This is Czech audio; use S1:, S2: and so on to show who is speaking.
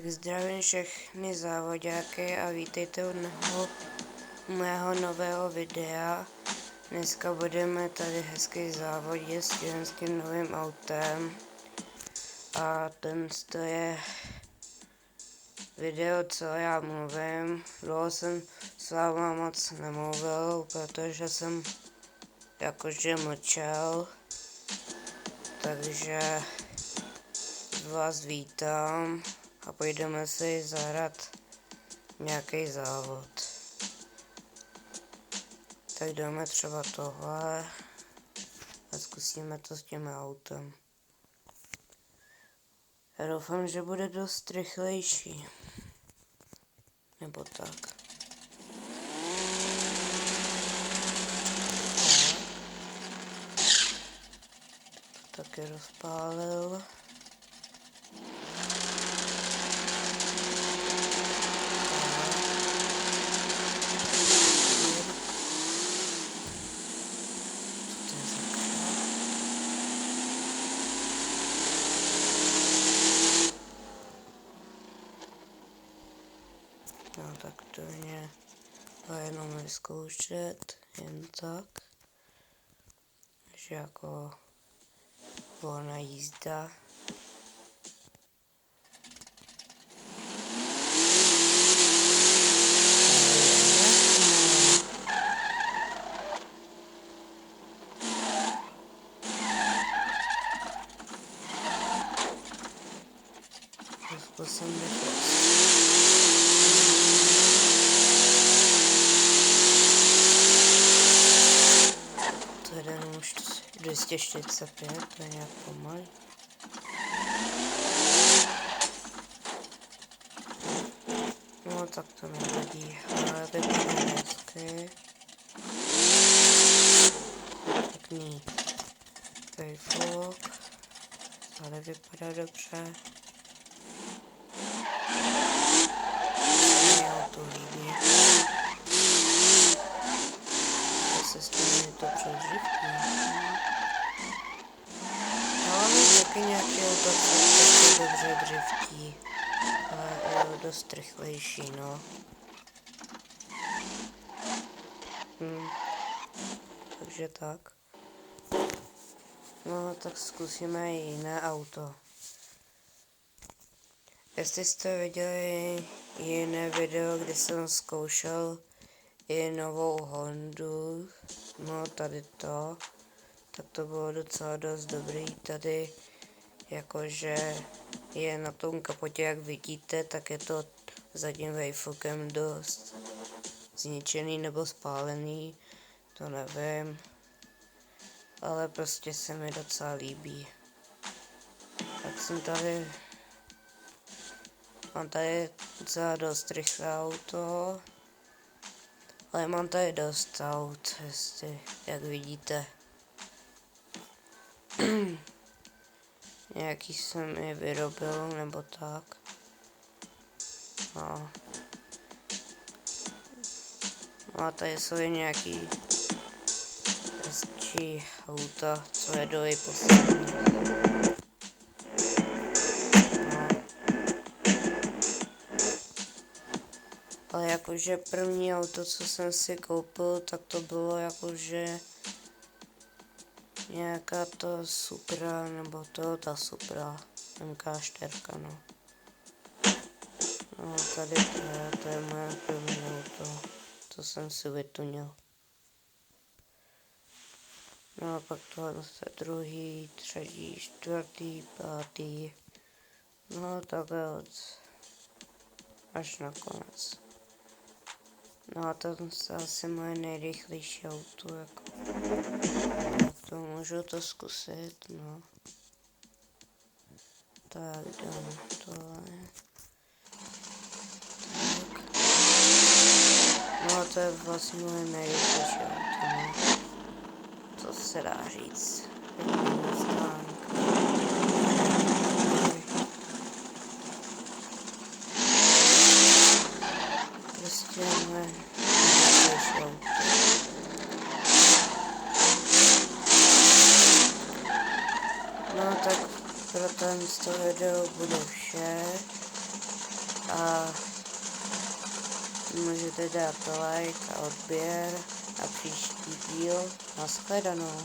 S1: Tak zdravím všechny závodáky a vítejte u mého nového videa. Dneska budeme tady hezky závodit s tím novým autem. A to je video, co já mluvím. Dlouho jsem s váma moc nemluvil, protože jsem jakože mlčel. Takže vás vítám a půjdeme si zahrát nějaký závod. Tak dáme třeba tohle a zkusíme to s tím autem. Já doufám, že bude dost rychlejší. Nebo tak. To taky rozpálil. No tak to mě jenom vyzkoušet, jen tak, že jako volná jízda. Zkusím to jeden už 245, to je nějak pomalý. No tak to nevadí, ale vypadá hezky. Pěkný vejfuk, ale vypadá dobře. Mně to líbí. Se stejně to přeživky. Ale mám taky nějaký auto, co dobře driftí. Ale je dost rychlejší, no. Takže tak. No, tak zkusíme i jiné auto. Jestli jste viděli jiné video, kde jsem zkoušel i novou Hondu, no tady to, tak to bylo docela dost dobrý. Tady jakože je na tom kapotě, jak vidíte, tak je to zadním vejfukem dost zničený nebo spálený, to nevím, ale prostě se mi docela líbí. Tak jsem tady, mám tady docela dost rychlé auto, ale mám tady dost aut, jak vidíte. Nějaký jsem je vyrobil, nebo tak. No. A tady jsou i nějaký hezčí auta, co jedou i poslední. No. Ale jakože první auto, co jsem si koupil, tak to bylo jakože nějaká to Supra, nebo ta Supra, MK4, no. No tady to je moje první auto, co jsem si vytunil. No a pak tohle je druhý, třetí, čtvrtý, pátý, no takhle až na konec. No a to je asi moje nejrychlejší auto, jako. To můžu to zkusit, no. Tak dám tohle. Tak. No a to je vlastně moje nejrychlejší auto, no. Co se dá říct. Prostě moje nejrychlejší auto. No tak pro tento video bude vše. a můžete dát like a odběr a příští díl. Nashledanou.